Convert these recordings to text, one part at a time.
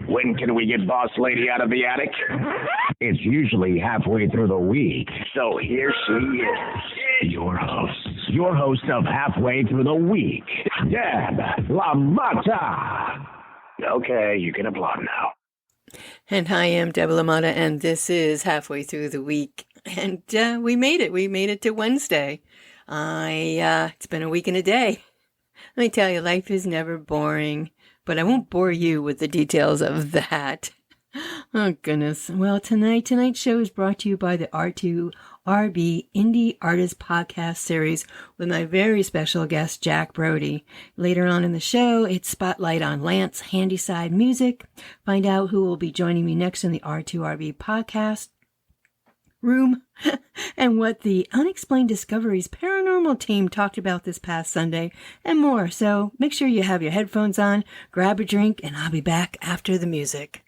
When can we get Boss Lady out of the attic? It's usually halfway through the week. So here she is, your host of Halfway Through the Week, Deb LaMotta. Okay, you can applaud now. And I am Deb LaMotta, and this is Halfway Through the Week. And we made it. We made it to Wednesday. It's been a week and a day. Let me tell you, life is never boring. But I won't bore you with the details of that. Oh, goodness. Well, tonight's show is brought to you by the R2RB Indie Artist Podcast Series with my very special guest, Jack Brodie. Later on in the show, it's Spotlight on Lance Handyside Music. Find out who will be joining me next in the R2RB podcast room and what the Unexplained Discoveries paranormal team talked about this past Sunday and more. So make sure you have your headphones on, grab a drink, and I'll be back after the music.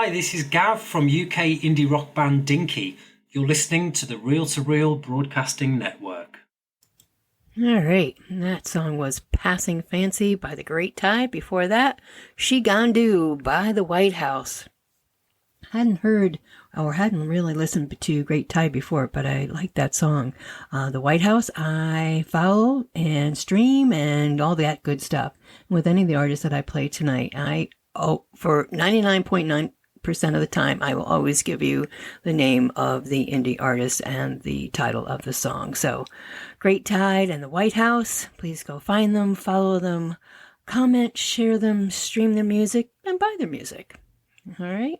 Hi, this is Gav from UK indie rock band Dinky. You're listening to the Reel to Reel Broadcasting Network. All right, that song was Passing Fancy by The Great Tide. Before that, She Gon Do by The White House. Hadn't heard or hadn't really listened to Great Tide before, but I like that song. The White House, I follow and stream and all that good stuff. With any of the artists that I play tonight, for 99.9% of the time, I will always give you the name of the indie artist and the title of the song. So, Great Tide and The White House, please go find them, follow them, comment, share them, stream their music, and buy their music. All right?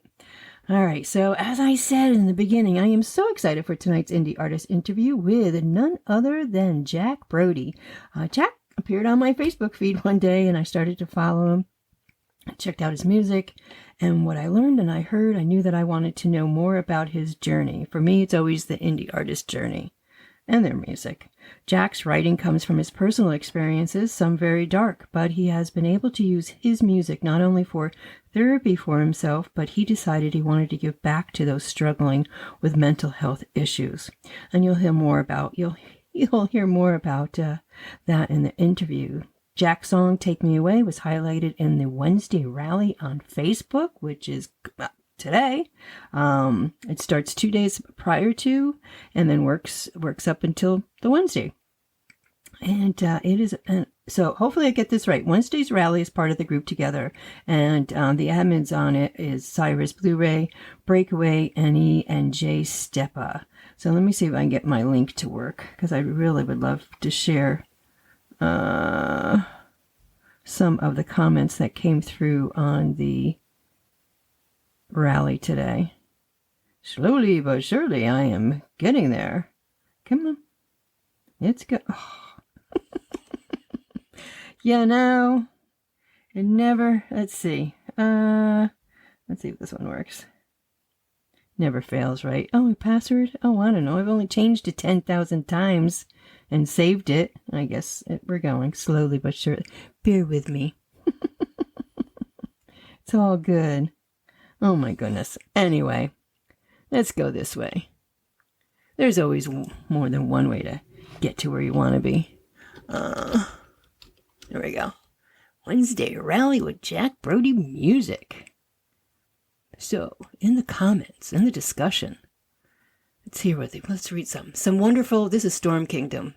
All right, so as I said in the beginning, I am so excited for tonight's indie artist interview with none other than Jack Brodie. Jack appeared on my Facebook feed one day, and I started to follow him. I checked out his music, and what I learned and I heard, I knew that I wanted to know more about his journey. For me, it's always the indie artist journey and their music. Jack's writing comes from his personal experiences, some very dark, but he has been able to use his music not only for therapy for himself, but he decided he wanted to give back to those struggling with mental health issues. And you'll hear more about that in the interview. Jack's song, Take Me Away, was highlighted in the Wednesday rally on Facebook, which is today. It starts 2 days prior to, and then works up until the Wednesday. And it is, so hopefully I get this right. Wednesday's rally is part of the group Together, and the admins on it is Cyrus Blu-ray, Breakaway, Annie, and Jay Steppa. So let me see if I can get my link to work, because I really would love to share some of the comments that came through on the rally today. Slowly but surely, I am getting there. Come on. It's good. Oh. Yeah, no. It never. Let's see. Let's see if this one works. Never fails, right? Oh, my password? Oh, I don't know. I've only changed it 10,000 times and saved it. I guess we're going slowly but surely. Bear with me. It's all good. Oh, my goodness. Anyway, let's go this way. There's always more than one way to get to where you want to be. There we go. Wednesday rally with Jack Brodie music. So, in the comments, in the discussion, let's read some wonderful, this is Storm Kingdom,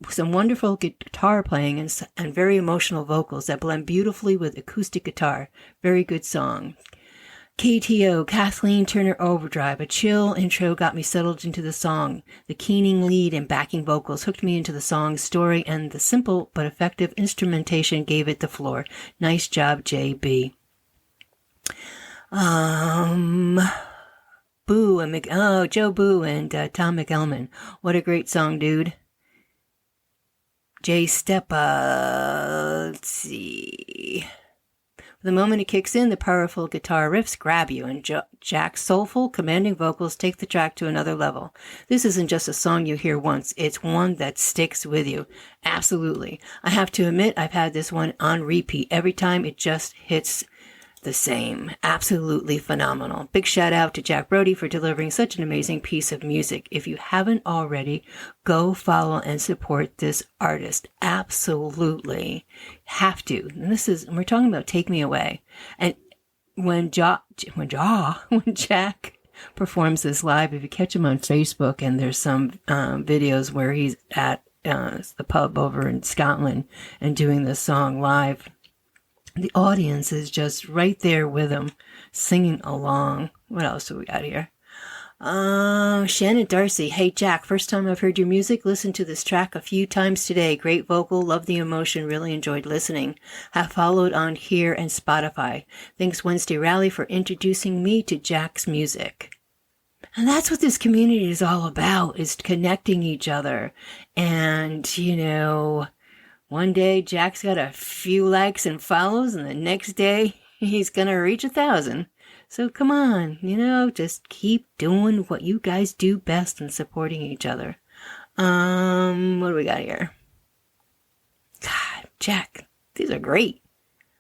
some wonderful guitar playing and very emotional vocals that blend beautifully with acoustic guitar. Very good song. KTO, Kathleen Turner Overdrive, a chill intro got me settled into the song. The keening lead and backing vocals hooked me into the song's story, and the simple but effective instrumentation gave it the floor. Nice job, JB. Boo and Joe Boo and Tom McElman. What a great song, dude. Jay Steppa. Let's see. The moment it kicks in, the powerful guitar riffs grab you, and Jack's soulful, commanding vocals take the track to another level. This isn't just a song you hear once, it's one that sticks with you. Absolutely. I have to admit, I've had this one on repeat. Every time it just hits the same. Absolutely phenomenal. Big shout out to Jack Brodie for delivering such an amazing piece of music. If you haven't already, go follow and support this artist. Absolutely. Have to. And we're talking about Take Me Away. And when Jack performs this live, if you catch him on Facebook, and there's some videos where he's at the pub over in Scotland and doing this song live, the audience is just right there with him, singing along. What else do we got here? Shannon Darcy. Hey, Jack, first time I've heard your music. Listened to this track a few times today. Great vocal. Love the emotion. Really enjoyed listening. Have followed on here and Spotify. Thanks, Wednesday Rally, for introducing me to Jack's music. And that's what this community is all about, is connecting each other. And, one day Jack's got a few likes and follows, and the next day he's going to reach 1,000. So come on, just keep doing what you guys do best and supporting each other. What do we got here? God, Jack, these are great.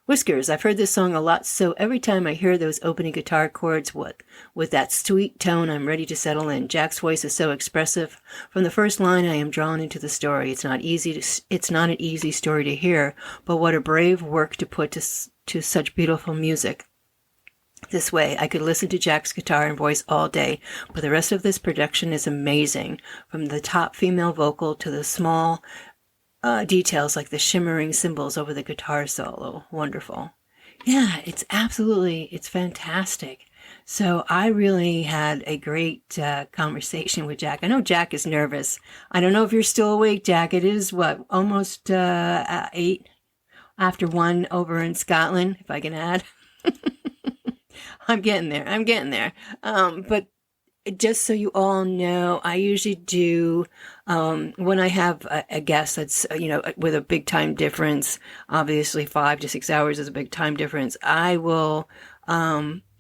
Whiskers, I've heard this song a lot, so every time I hear those opening guitar chords with that sweet tone, I'm ready to settle in. Jack's voice is so expressive. From the first line, I am drawn into the story. It's not an easy story to hear, but what a brave work to put to such beautiful music. This way, I could listen to Jack's guitar and voice all day, but the rest of this production is amazing. From the top female vocal to the small details like the shimmering cymbals over the guitar solo. Wonderful. Yeah, it's fantastic. So I really had a great conversation with Jack. I know Jack is nervous. I don't know if you're still awake, Jack. It is almost 8 after 1 over in Scotland, if I can add. I'm getting there. But just so you all know, I usually do, when I have a guest that's, with a big time difference, obviously 5 to 6 hours is a big time difference, I will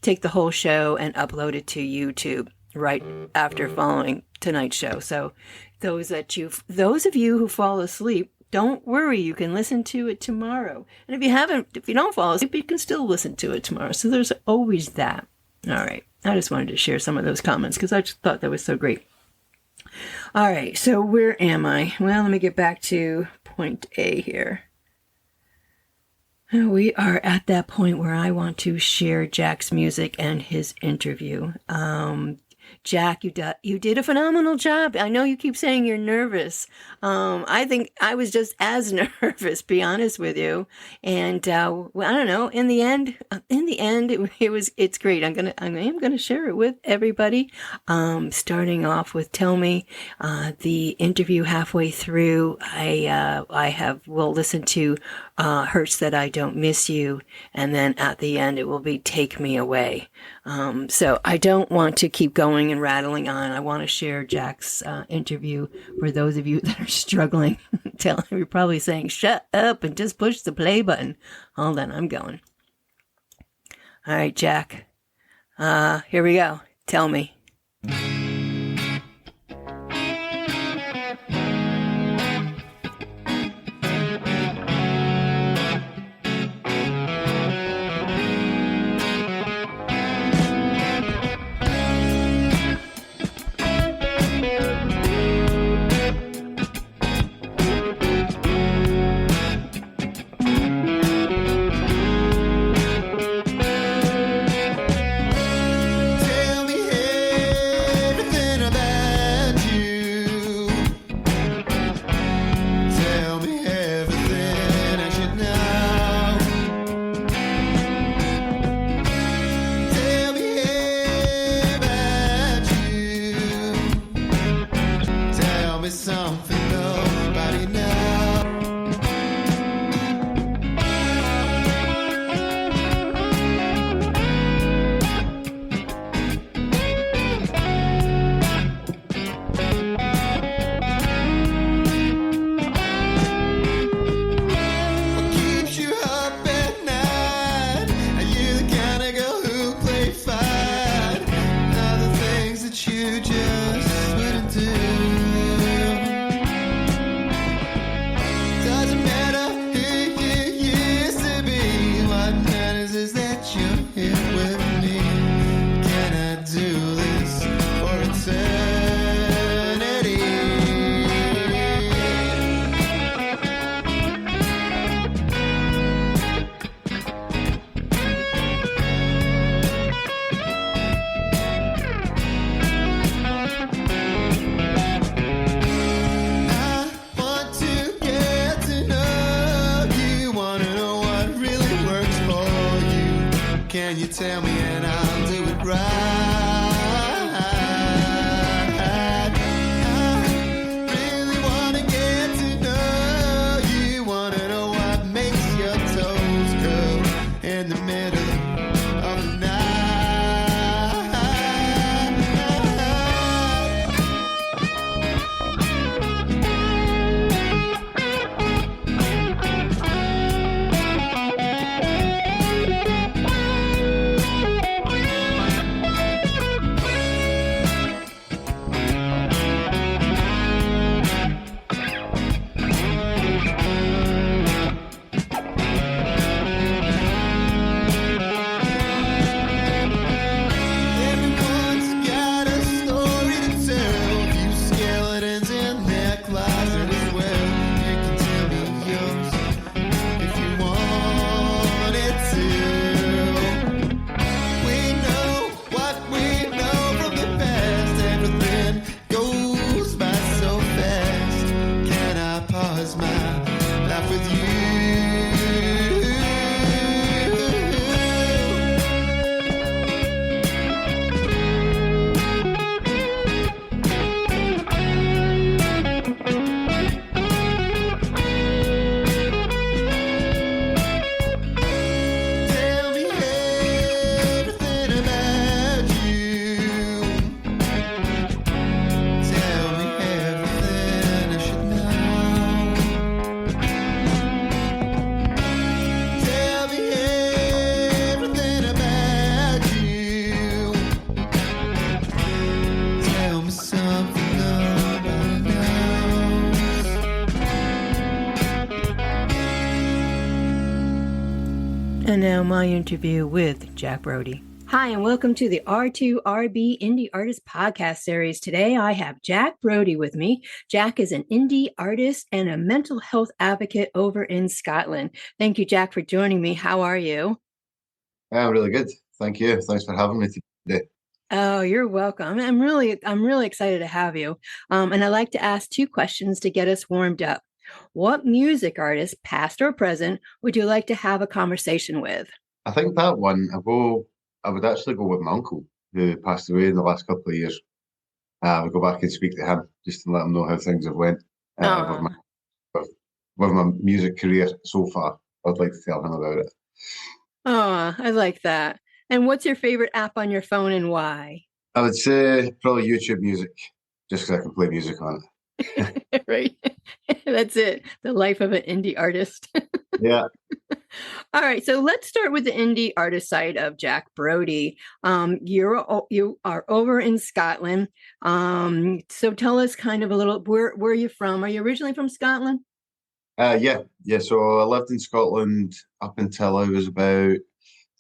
take the whole show and upload it to YouTube right after following tonight's show. So those of you who fall asleep, don't worry, you can listen to it tomorrow. And if you don't fall asleep, you can still listen to it tomorrow. So there's always that. All right. I just wanted to share some of those comments because I just thought that was so great. All right. So where am I? Well, let me get back to point A here. We are at that point where I want to share Jack's music and his interview. Jack, you did a phenomenal job. I know you keep saying you're nervous. I think I was just as nervous, be honest with you. And I don't know. In the end, it's great. I am gonna share it with everybody. Starting off with "Tell Me," the interview halfway through, will listen to "Hurts That I Don't Miss You," and then at the end it will be "Take Me Away." So I don't want to keep going and rattling on. I want to share Jack's interview for those of you that are struggling. You're probably saying, shut up and just push the play button. Hold on, I'm going. All right, Jack. Here we go. Tell me. Can you tell me and I'll do it right? And now my interview with Jack Brodie. Hi, and welcome to the R2RB Indie Artist Podcast Series. Today I have Jack Brodie with me. Jack is an indie artist and a mental health advocate over in Scotland. Thank you, Jack, for joining me. How are you? I'm really good. Thank you. Thanks for having me today. Oh, you're welcome. I'm really excited to have you. And I like to ask two questions to get us warmed up. What music artist, past or present, would you like to have a conversation with? I think that one, I would actually go with my uncle, who passed away in the last couple of years. I would go back and speak to him just to let him know how things have went with my music career so far. I'd like to tell him about it. Oh, I like that. And what's your favorite app on your phone and why? I would say probably YouTube Music, just because I can play music on it. Right. That's it. The life of an indie artist. Yeah. All right. So let's start with the indie artist side of Jack Brodie. You are over in Scotland. So tell us kind of a little, where are you from? Are you originally from Scotland? Yeah. So I lived in Scotland up until I was about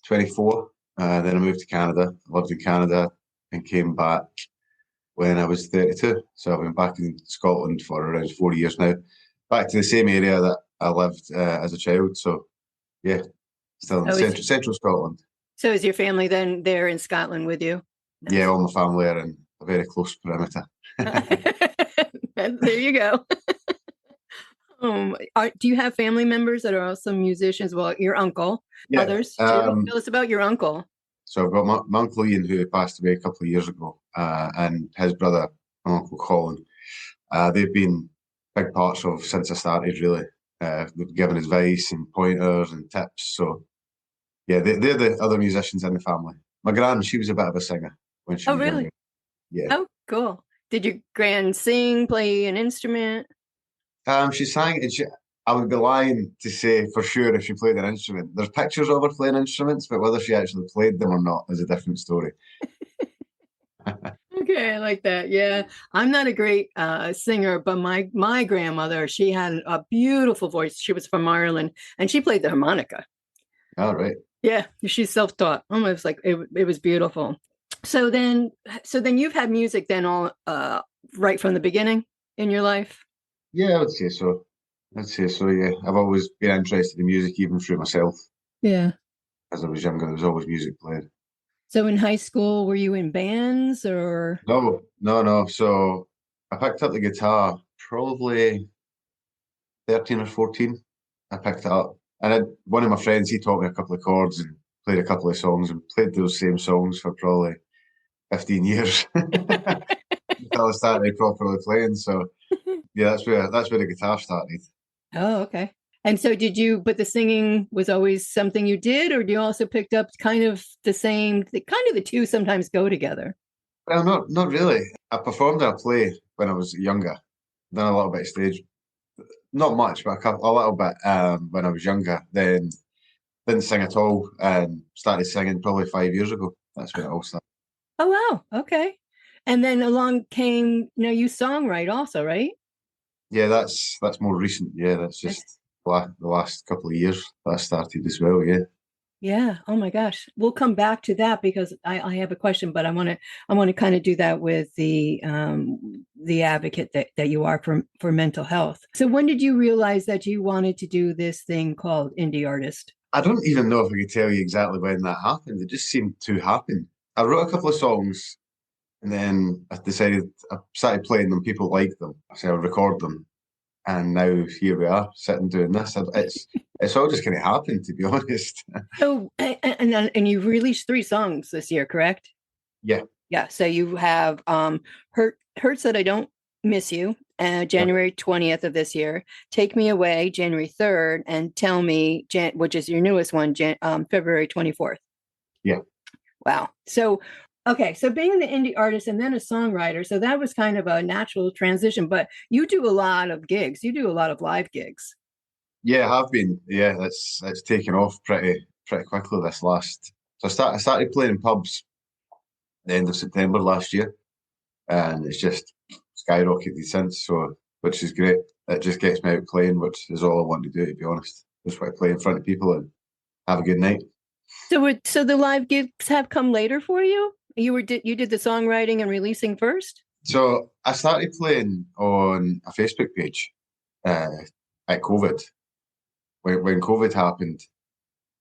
24. Then I moved to Canada. I lived in Canada and came back when I was 32. So I've been back in Scotland for around 4 years now. Back to the same area that I lived as a child. So yeah, still in central Scotland. So is your family then there in Scotland with you? Yeah, all my family are in a very close perimeter. There you go. Do you have family members that are also musicians? Well, your uncle, others too. Tell us about your uncle. So I've got my uncle Ian, who passed away a couple of years ago, and his brother, my uncle Colin. They've been big parts of since I started, really. They've given advice and pointers and tips. So yeah, they're the other musicians in the family. My gran, she was a bit of a singer when she was really? younger. Yeah. Oh, cool. Did your gran sing, play an instrument? She sang, and I would be lying to say for sure if she played an instrument. There's pictures of her playing instruments, but whether she actually played them or not is a different story. Okay, I like that. Yeah, I'm not a great singer, but my grandmother, she had a beautiful voice. She was from Ireland, and she played the harmonica. All right. Yeah, she's self-taught. Almost like it was beautiful. So then you've had music then all right from the beginning in your life? Yeah, I would say so. Yeah. I've always been interested in music, even through myself. Yeah. As I was younger, there was always music played. So in high school, were you in bands or? No. So I picked up the guitar probably 13 or 14. I picked it up. And one of my friends, he taught me a couple of chords and played a couple of songs and played those same songs for probably 15 years until I started properly playing. So yeah, that's where the guitar started. Oh, okay. And so but the singing was always something you did, or do you also picked up kind of the two sometimes go together? Well, not really. I performed in a play when I was younger, done a little bit of stage, not much, but a little bit when I was younger. Then didn't sing at all and started singing probably 5 years ago. That's when it all started. Oh, wow. Okay. And then along came, you songwrite also, right? Yeah, that's more recent. Yeah, that's just the last couple of years that started as well. Yeah. Yeah. Oh my gosh. We'll come back to that because I have a question, but I want to kind of do that with the advocate that you are for mental health. So when did you realize that you wanted to do this thing called indie artist? I don't even know if I could tell you exactly when that happened. It just seemed to happen. I wrote a couple of songs and then I started playing them. People liked them. I said I'll record them. And now here we are sitting doing this. It's all just kind of happened, to be honest. So, and you released 3 songs this year, correct? Yeah. Yeah. So you have Hurts That I Don't Miss You, January 20th of this year. Take Me Away, January 3rd, and Tell Me, which is your newest one, February 24th. Yeah. Wow. So, okay. So being the indie artist and then a songwriter, so that was kind of a natural transition, but you do a lot of gigs. You do a lot of live gigs. Yeah, I have been. Yeah, it's taken off pretty quickly this last. So I started playing in pubs the end of September last year, and it's just skyrocketed since. So, which is great. It just gets me out playing, which is all I want to do, to be honest. Just want to play in front of people and have a good night. So the live gigs have come later for you? You did the songwriting and releasing first? So I started playing on a Facebook page at COVID. When COVID happened,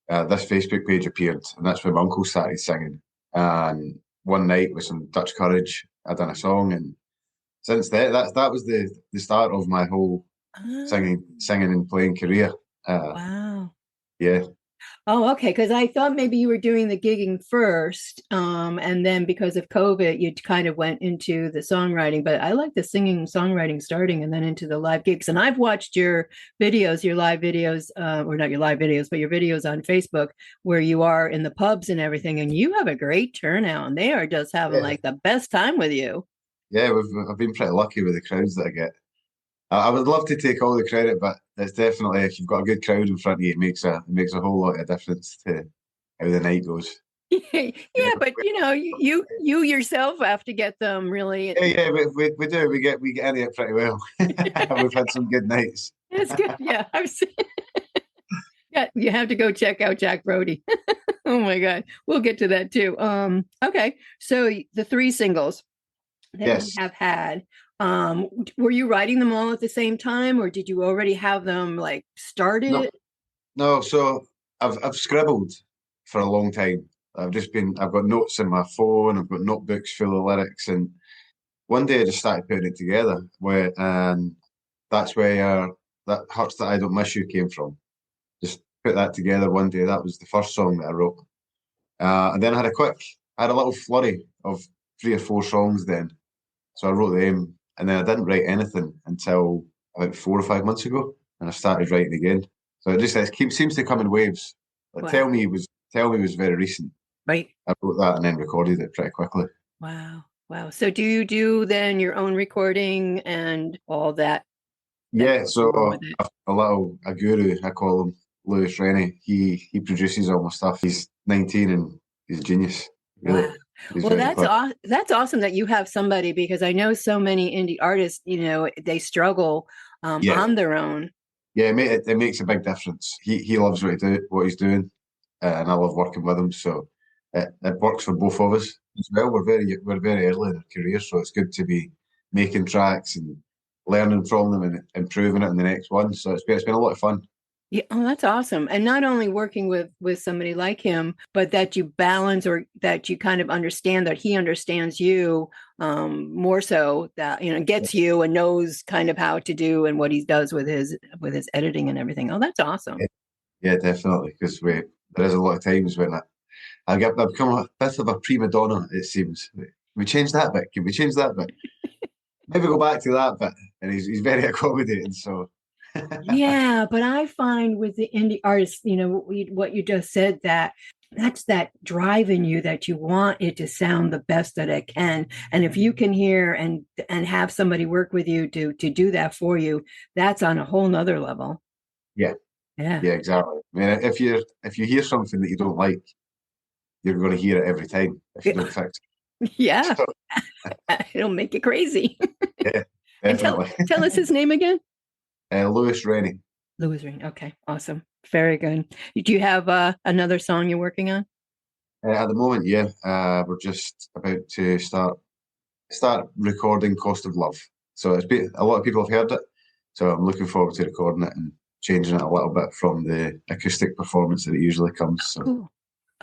this Facebook page appeared, and that's when my uncle started singing. And one night with some Dutch Courage, I done a song, and since then, that was the start of my whole singing and playing career. Wow. Yeah. Oh, okay. Because I thought maybe you were doing the gigging first, and then because of COVID, you kind of went into the songwriting. But I like the singing and songwriting starting and then into the live gigs. And I've watched your videos, your live videos, or not your live videos, but your videos on Facebook where you are in the pubs and everything, and you have a great turnout. And they are just having like the best time with you. Yeah, I've been pretty lucky with the crowds that I get. I would love to take all the credit, but it's definitely, if you've got a good crowd in front of you, it makes a whole lot of difference to how the night goes. Yeah, but you yourself have to get them really. Yeah, we do. We get into it pretty well. We've had some good nights. That's good. Yeah, I've seen. Yeah, you have to go check out Jack Brodie. Oh my God, we'll get to that too. Okay, so the 3 singles that you have had. Were you writing them all at the same time, or did you already have them like started? No. So I've scribbled for a long time. I've got notes in my phone. I've got notebooks full of lyrics, and one day I just started putting it together. And that's where that Hurts That I Don't Miss You came from. Just put that together one day. That was the first song that I wrote, and then I had a little flurry of 3 or 4 songs then. So I wrote them, and then I didn't write anything until about 4 or 5 months ago, and I started writing again. So it seems to come in waves. Like, Wow. Tell Me was very recent. Right. I wrote that and then recorded it pretty quickly. Wow. So do you do then your own recording and all that? Yeah. So a guru, I call him, Louis Rennie. He produces all my stuff. He's 19 and he's a genius. Really. Wow. Well, that's awesome that you have somebody, because I know so many indie artists, they struggle on their own. Yeah, it makes a big difference. He loves what he's doing, and I love working with him. So it works for both of us as well. We're very early in our career, so it's good to be making tracks and learning from them and improving it in the next one. So it's been a lot of fun. Yeah, oh, that's awesome. And not only working with somebody like him, but that you balance, or that you kind of understand that he understands you more, so that gets you and knows kind of how to do and what he does with his editing and everything. Oh, that's awesome. Yeah, definitely. Because there is a lot of times when I've become a bit of a prima donna. It seems. Can we change that bit? Can we change that bit? Maybe go back to that bit. And he's very accommodating. So. Yeah, but I find with the indie artists, what you just said, that's that drive in you, that you want it to sound the best that it can. And if you can hear and have somebody work with you to do that for you, that's on a whole nother level. Yeah, exactly. I mean, if you hear something that you don't like, you're going to hear it every time if you don't fix it. Yeah, it'll make you crazy. Yeah, definitely. And tell us his name again. Louis Rennie. Louis Rennie. Okay, awesome. Very good. Do you have another song you're working on? At the moment, yeah. We're just about to start recording Cost of Love. So a lot of people have heard it. So I'm looking forward to recording it and changing it a little bit from the acoustic performance that it usually comes. So cool.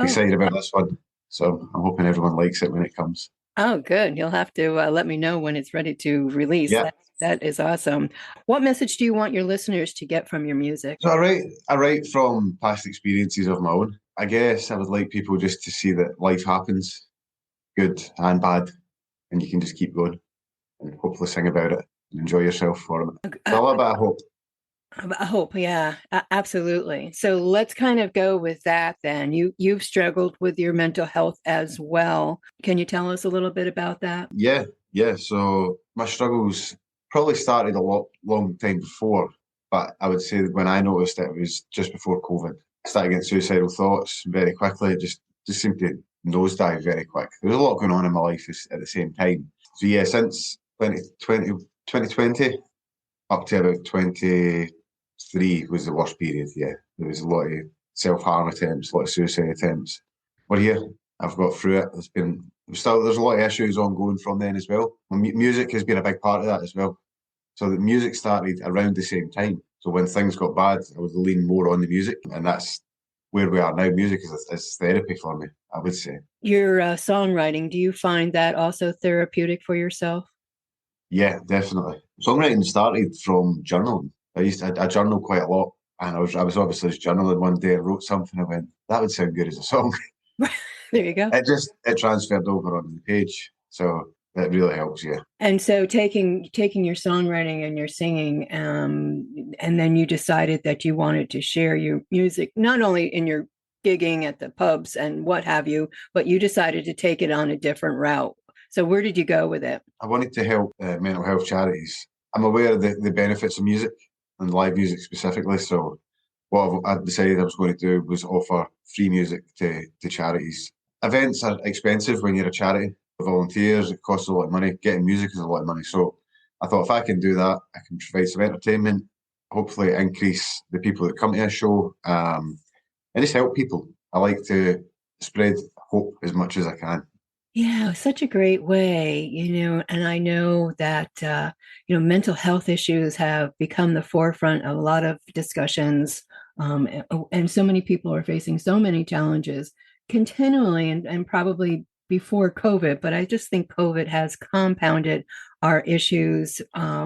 Excited about this one. So I'm hoping everyone likes it when it comes. Oh, good. You'll have to let me know when it's ready to release. Yeah. That is awesome. What message do you want your listeners to get from your music? So I write from past experiences of my own. I guess I would like people just to see that life happens, good and bad, and you can just keep going and hopefully sing about it and enjoy yourself for it. So a little bit of hope. I hope, yeah, absolutely. So let's kind of go with that then. You've struggled with your mental health as well. Can you tell us a little bit about that? Yeah. So my struggles probably started long time before, but I would say that when I noticed it was just before COVID. I started getting suicidal thoughts very quickly. It just seemed to nosedive very quick. There was a lot going on in my life at the same time. So yeah, since 2020 up to about 23 was the worst period. Yeah, there was a lot of self-harm attempts, a lot of suicide attempts. We're here. I've got through it. There's a lot of issues ongoing from then as well. Music has been a big part of that as well. So the music started around the same time. So when things got bad, I would lean more on the music, and that's where we are now. Music is therapy for me, I would say. Your songwriting, do you find that also therapeutic for yourself? Yeah, definitely. Songwriting started from journaling. I journal quite a lot, and I was obviously just journaling one day and wrote something. I went, that would sound good as a song. There you go. It transferred over onto the page, so it really helps. Yeah. And so taking your songwriting and your singing, and then you decided that you wanted to share your music, not only in your gigging at the pubs and what have you, but you decided to take it on a different route. So where did you go with it? I wanted to help mental health charities. I'm aware of the benefits of music and live music specifically. So what I decided I was going to do was offer free music to charities. Events are expensive when you're a charity. Volunteers, it costs a lot of money. Getting music is a lot of money. So I thought if I can do that, I can provide some entertainment, hopefully increase the people that come to a show, and just help people. I like to spread hope as much as I can. Yeah, such a great way, and I know that, mental health issues have become the forefront of a lot of discussions, and so many people are facing so many challenges continually and probably before COVID, but I just think COVID has compounded our issues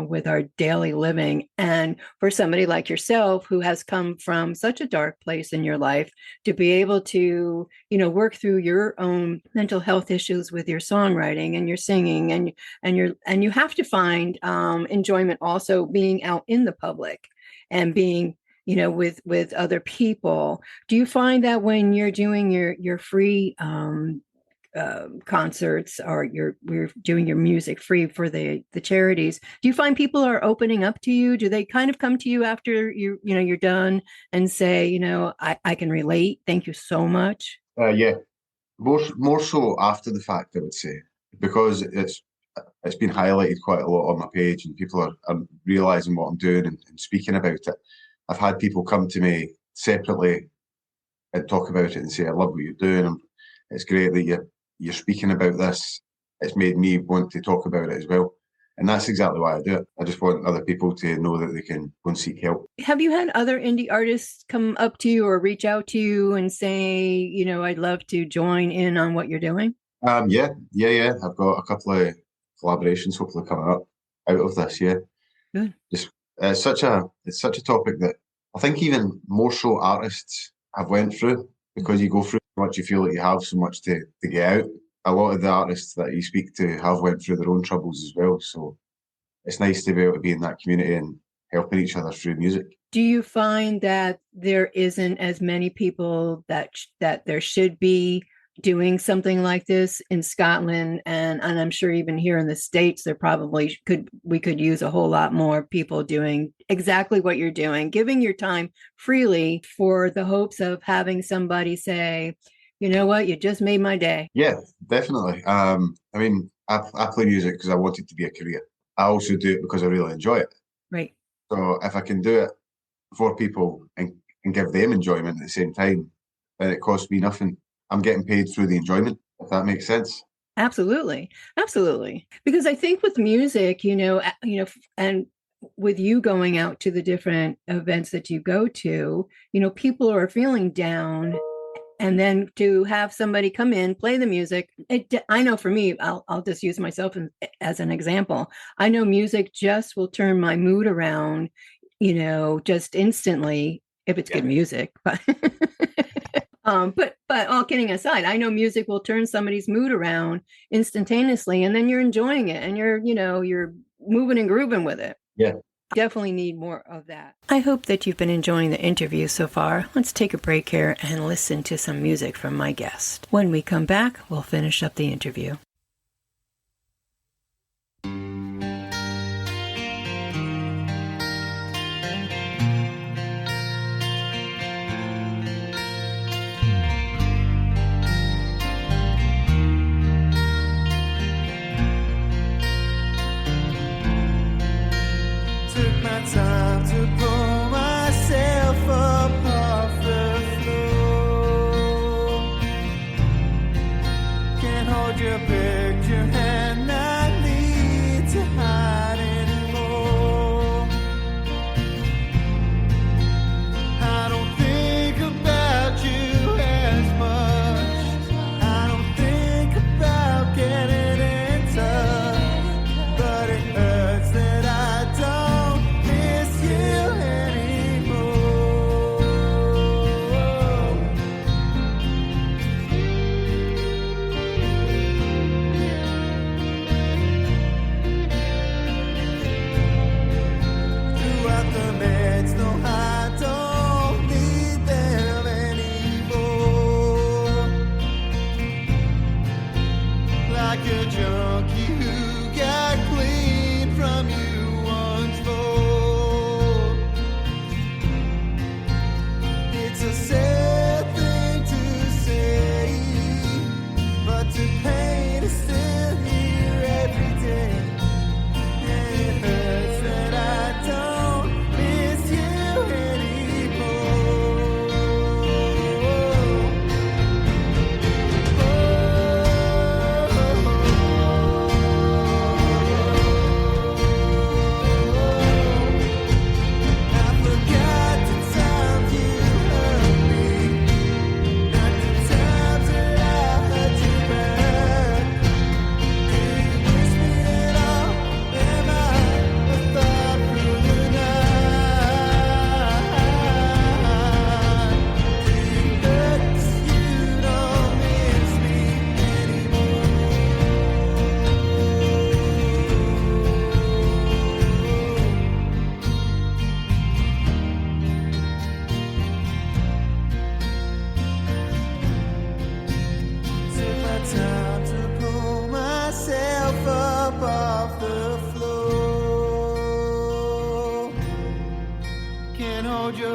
with our daily living. And for somebody like yourself who has come from such a dark place in your life, to be able to, work through your own mental health issues with your songwriting and your singing, and you have to find enjoyment also being out in the public and being with other people. Do you find that when you're doing your free concerts, or we're doing your music free for the charities, do you find people are opening up to you? Do they kind of come to you after you're done and say, I can relate, thank you so much? Yeah, more so after the fact, I would say, because it's been highlighted quite a lot on my page, and people are realizing what I'm doing and speaking about it. I've had people come to me separately and talk about it and say, I love what you're doing, and it's great that you're speaking about this. It's made me want to talk about it as well. And that's exactly why I do it. I just want other people to know that they can go and seek help. Have you had other indie artists come up to you or reach out to you and say, I'd love to join in on what you're doing? Yeah. I've got a couple of collaborations hopefully coming up out of this. Yeah. Good. It's such a topic that I think even more so artists have went through, because you go through so much, you feel like you have so much to get out. A lot of the artists that you speak to have went through their own troubles as well. So it's nice to be able to be in that community and helping each other through music. Do you find that there isn't as many people that there should be doing something like this in Scotland, and I'm sure even here in the States, there probably we could use a whole lot more people doing exactly what you're doing, giving your time freely for the hopes of having somebody say, you know what, you just made my day. Yeah, definitely. I play music because I want it to be a career. I also do it because I really enjoy it. Right. So if I can do it for people and give them enjoyment at the same time, then it costs me nothing. I'm getting paid through the enjoyment, if that makes sense. Absolutely. Because I think with music, and with you going out to the different events that you go to, people are feeling down, and then to have somebody come in, play the music. I know for me, I'll just use myself as an example. I know music just will turn my mood around, just instantly, if it's good music. But all kidding aside, I know music will turn somebody's mood around instantaneously, and then you're enjoying it, and you're moving and grooving with it. Yeah. Definitely need more of that. I hope that you've been enjoying the interview so far. Let's take a break here and listen to some music from my guest. When we come back, we'll finish up the interview. Took my time to pull myself up off the floor.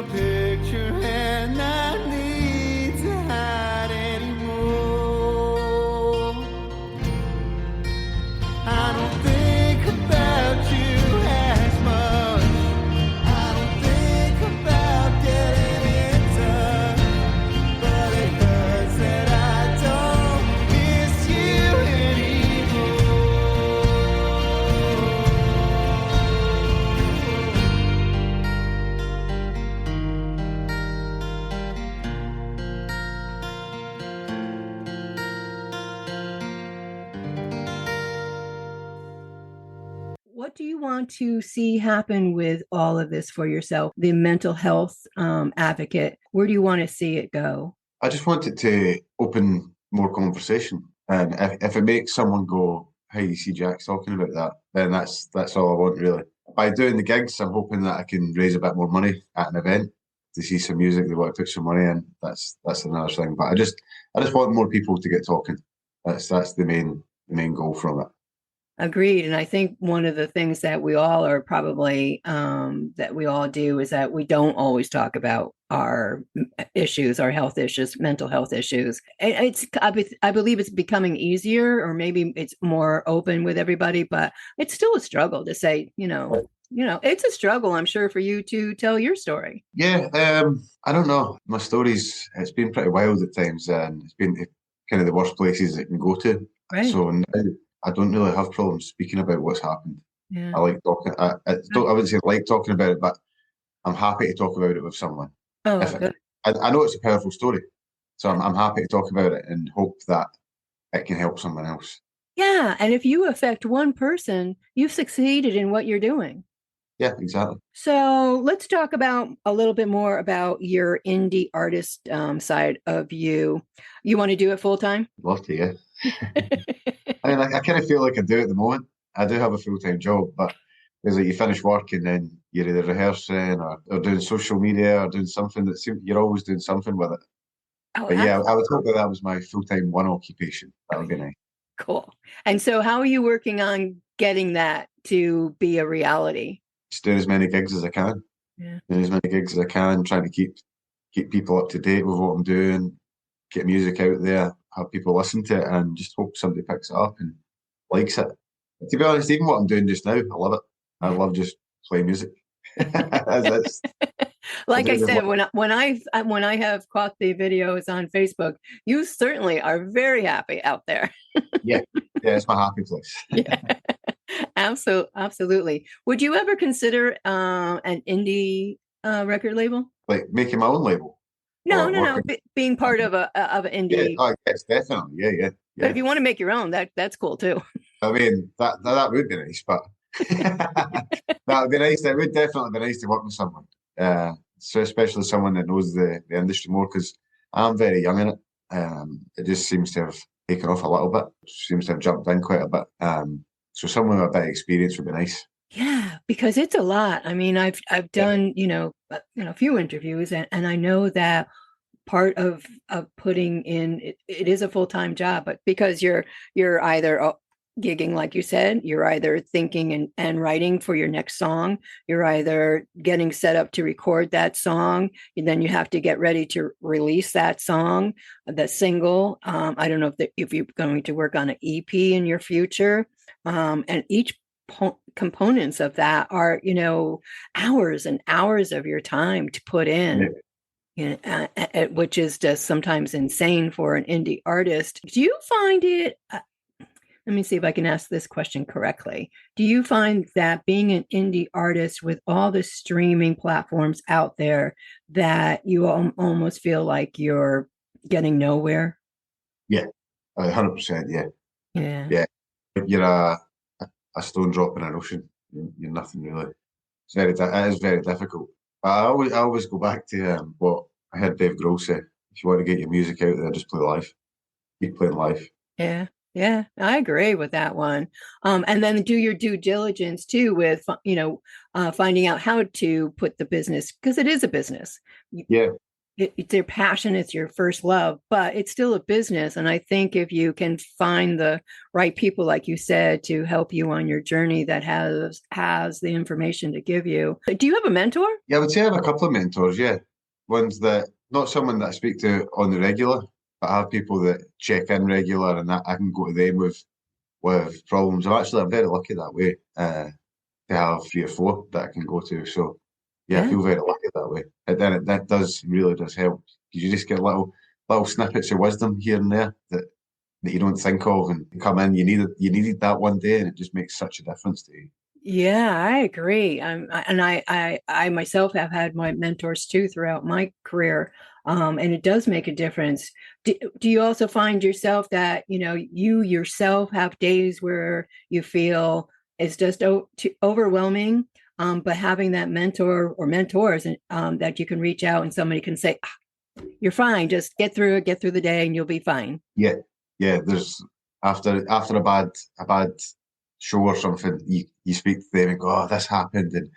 a picture and I need to hide anymore. I don't think about you as much. I don't think about getting it done. But it hurts that I don't miss you What do you want to see happen with all of this for yourself? The mental health advocate, where do you want to see it go? I just want it to open more conversation. And if it makes someone go, hey, you see Jack's talking about that, then that's all I want, really. By doing the gigs, I'm hoping that I can raise a bit more money at an event to see some music they want to put some money in. That's another thing. But I just want more people to get talking. That's the main goal from it. Agreed. And I think one of the things that we all are probably that we all do is that we don't always talk about our issues, our health issues, mental health issues. I believe it's becoming easier, or maybe it's more open with everybody, but it's still a struggle to say, it's a struggle, I'm sure, for you to tell your story. Yeah, I don't know. My it's been pretty wild at times, and it's been kind of the worst places it can go to. Right. So now I don't really have problems speaking about what's happened. Yeah. I like talking. I wouldn't say like talking about it, but I'm happy to talk about it with someone. Oh, good. I know it's a powerful story, so I'm happy to talk about it and hope that it can help someone else. Yeah, and if you affect one person, you've succeeded in what you're doing. Yeah, exactly. So let's talk about a little bit more about your indie artist side of you. You want to do it full time? Love to, yeah. I mean, I kind of feel like I do at the moment. I do have a full-time job, but it's like you finish work and then you're either rehearsing or doing social media or doing something you're always doing something with it. Oh, but yeah, I would hope that was my full-time one occupation. That would be nice. Cool. And so how are you working on getting that to be a reality? Just doing as many gigs as I can. Yeah. Doing as many gigs as I can, trying to keep people up to date with what I'm doing, get music out there, have people listen to it, and just hope somebody picks it up and likes it. To be honest, even what I'm doing just now, I love it. I love just playing music. Like I said, when I have caught the videos on Facebook, you certainly are very happy out there. yeah, it's my happy place. Yeah. Absolutely. Would you ever consider an indie record label? Like making my own label? No. Being part of an indie. Yeah, yes, definitely. Yeah. But if you want to make your own, that's cool too. I mean, that would be nice, but that would be nice. It would definitely be nice to work with someone, so especially someone that knows the industry more, because I'm very young in it. It just seems to have taken off a little bit. Seems to have jumped in quite a bit. So someone with a bit of experience would be nice. Yeah, because it's a lot. I mean, I've done a few interviews, and I know that part of putting in it is a full-time job, but because you're either gigging, like you said, you're either thinking and writing for your next song, you're either getting set up to record that song, and then you have to get ready to release that song, the single. I don't know if you're going to work on an EP in your future, and each components of that are hours and hours of your time to put in. Which is just sometimes insane for an indie artist. Do you find it, let me see if I can ask this question correctly. Do you find that being an indie artist with all the streaming platforms out there, that you almost feel like you're getting nowhere? Yeah, 100%. Yeah. You're a stone drop in an ocean. You're nothing really. It is very difficult. I always go back to what I heard Dave Grohl say: if you want to get your music out there, just play live. Keep playing live. Yeah, I agree with that one. And then do your due diligence too with finding out how to put the business, because it is a business. it's their passion, it's your first love, but it's still a business. And I think if you can find the right people, like you said, to help you on your journey that has the information to give you. Do you have a mentor? Yeah, I would say I have a couple of mentors, yeah. Ones that, not someone that I speak to on the regular, but I have people that check in regular and that I can go to them with problems. I'm very lucky that way to have 3 or 4 that I can go to. So yeah, I feel very lucky that way. And then that really does help. You just get little snippets of wisdom here and there that you don't think of and come in. You needed that one day, and it just makes such a difference to you. Yeah, I agree. I myself have had my mentors too throughout my career, and it does make a difference. Do you also find yourself that you yourself have days where you feel it's just too overwhelming, but having that mentor or mentors that you can reach out and somebody can say, "You're fine. Just get through the day, and you'll be fine." Yeah. There's after a bad show or something, you speak to them and go, "Oh, this happened," and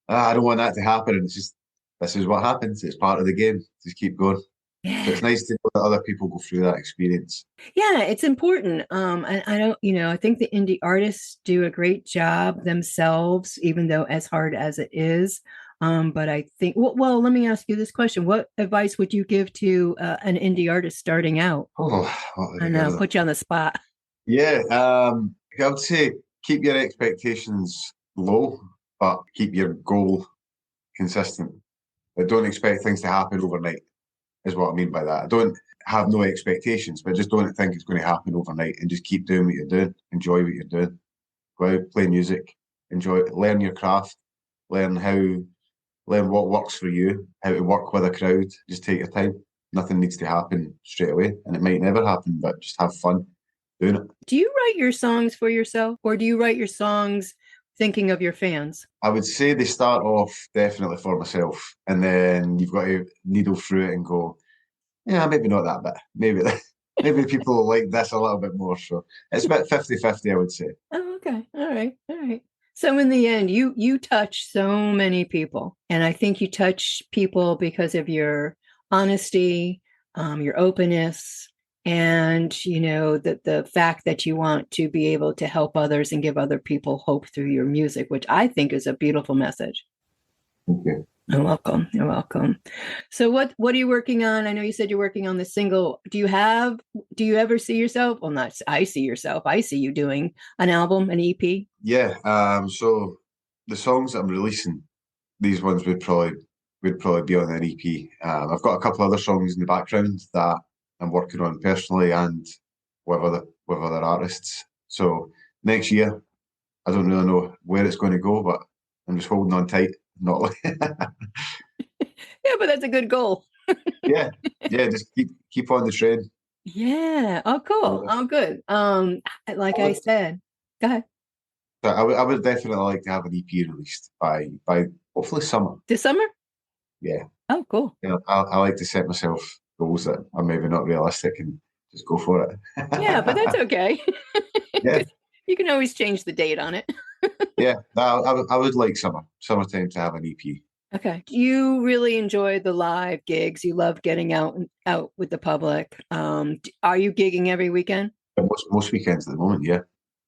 I don't want that to happen. And it's just, this is what happens. It's part of the game. Just keep going. Yeah. So it's nice to know that other people go through that experience. Yeah, it's important. I don't, I think the indie artists do a great job themselves, even though as hard as it is. But I think, well, let me ask you this question. What advice would you give to an indie artist starting out? Oh, I know, put you on the spot. yeah. I would say keep your expectations low, but keep your goal consistent. But don't expect things to happen overnight, is what I mean by that. I don't have no expectations, but just don't think it's going to happen overnight, and just keep doing what you're doing. Enjoy what you're doing. Go out, play music, learn your craft, learn what works for you, how to work with a crowd. Just take your time. Nothing needs to happen straight away, and it might never happen, but just have fun doing it. Do you write your songs for yourself, or do you write your songs thinking of your fans? I would say they start off definitely for myself, and then you've got to needle through it and go, yeah, maybe not that bit. Maybe people will like this a little bit more. So it's about 50-50, I would say. Oh, okay. All right. So in the end, you touch so many people, and I think you touch people because of your honesty, your openness, and the fact that you want to be able to help others and give other people hope through your music, which I think is a beautiful message. Okay. You're welcome. So what are you working on? I know you said you're working on the single. Do you ever see yourself? Well, not I see yourself. I see you doing an album, an EP. Yeah. So the songs that I'm releasing, these ones would probably be on an EP. I've got a couple other songs in the background that I'm working on personally and with other artists. So next year, I don't really know where it's going to go, but I'm just holding on tight. Not like Yeah, but that's a good goal. yeah, just keep on the train. Yeah. Oh, cool. Oh, good. Like I said, go ahead. So I would definitely like to have an EP released by hopefully summer. This summer? Yeah. Oh, cool. I like to set myself goals that are maybe not realistic and just go for it. Yeah, but that's okay. Yeah. You can always change the date on it. Yeah, I would like summertime to have an EP. Okay. You really enjoy the live gigs. You love getting out with the public. Are you gigging every weekend? Most weekends at the moment, yeah.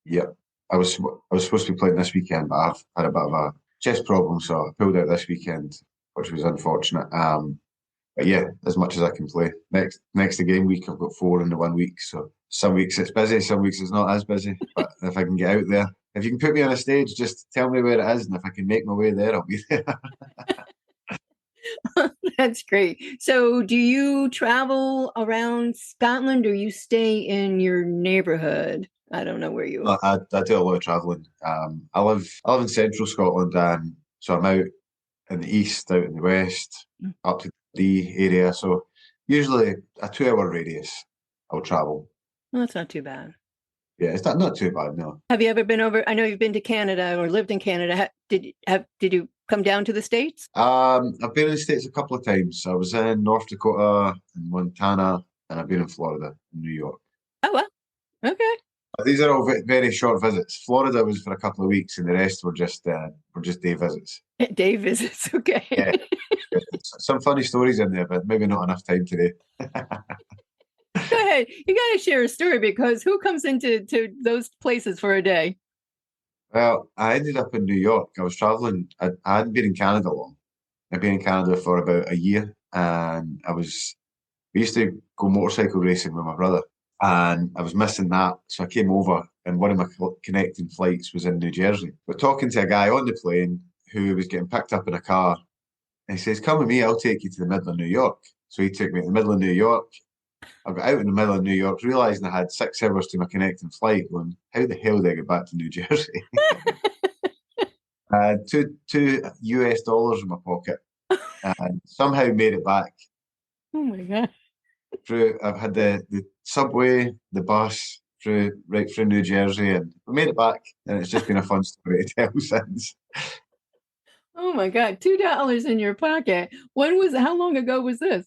Yeah. I was supposed to be playing this weekend, but I've had a bit of a chest problem, so I pulled out this weekend, which was unfortunate. But yeah, as much as I can play. Next game week, I've got 4 in the 1 week, so some weeks it's busy, some weeks it's not as busy. But if I can get out there, if you can put me on a stage, just tell me where it is, and if I can make my way there, I'll be there. That's great. So do you travel around Scotland, or you stay in your neighborhood? I don't know where you are. I do a lot of travelling. I live in central Scotland, and so I'm out in the east, out in the west, up to the area. So usually a 2-hour radius I'll travel. Well, that's not too bad. Yeah, it's not too bad, no. Have you ever been over? I know you've been to Canada or lived in Canada. Did you come down to the States? I've been in the States a couple of times. I was in North Dakota and Montana, and I've been in Florida and New York. Oh, well. Okay. These are all very short visits. Florida was for a couple of weeks, and the rest were just day visits. Day visits, okay. Yeah. Some funny stories in there, but maybe not enough time today. Go ahead. You got to share a story, because who comes into those places for a day? Well, I ended up in New York. I was traveling. I hadn't been in Canada long. I'd been in Canada for about a year, and we used to go motorcycle racing with my brother, and I was missing that. So I came over, and one of my connecting flights was in New Jersey. We're talking to a guy on the plane who was getting picked up in a car, and he says, "Come with me, I'll take you to the middle of New York." So he took me to the middle of New York. I got out in the middle of New York, realising I had 6 hours to my connecting flight, going, how the hell did I get back to New Jersey? Two US dollars in my pocket, and somehow made it back. Oh my God. I've had the subway, the bus, right through New Jersey, and we made it back, and it's just been a fun story to tell since. Oh my God. $2 in your pocket. How long ago was this?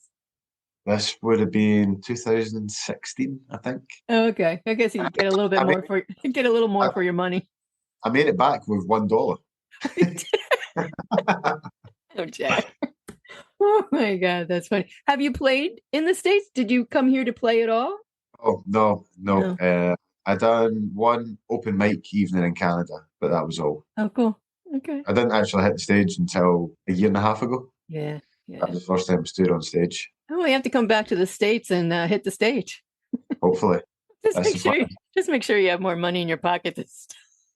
This would have been 2016, I think. Oh, okay. I guess you get a little bit more for your money. I made it back with $1. Oh, Jack. Oh my God, that's funny. Have you played in the States? Did you come here to play at all? Oh, no. I done one open mic evening in Canada, but that was all. Oh, cool. Okay. I didn't actually hit the stage until a year and a half ago. Yeah. That was the first time I stood on stage. Oh, we have to come back to the States and hit the stage. Hopefully. Just make sure you have more money in your pocket this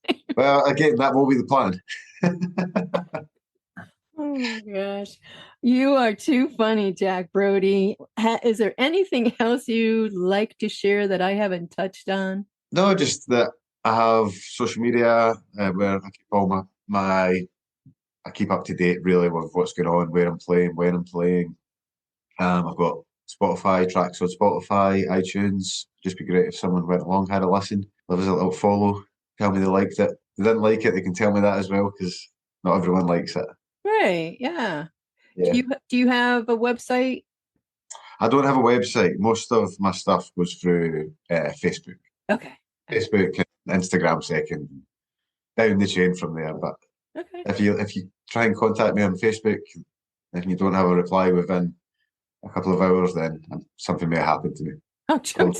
time. Well, again, that will be the plan. Oh my gosh. You are too funny, Jack Brodie. Is there anything else you'd like to share that I haven't touched on? No, just that I have social media where I keep all I keep up to date really with what's going on, where I'm playing, when I'm playing. I've got Spotify, tracks on Spotify, iTunes. Just be great if someone went along, had a listen, leave us a little follow, tell me they liked it. If they didn't like it, they can tell me that as well, because not everyone likes it. Right, yeah. Yeah. Do you have a website? I don't have a website. Most of my stuff goes through Facebook. Okay. Facebook and Instagram second, down the chain from there. But Okay. if you try and contact me on Facebook and you don't have a reply within a couple of hours, then something may have happened to me. Oh, don't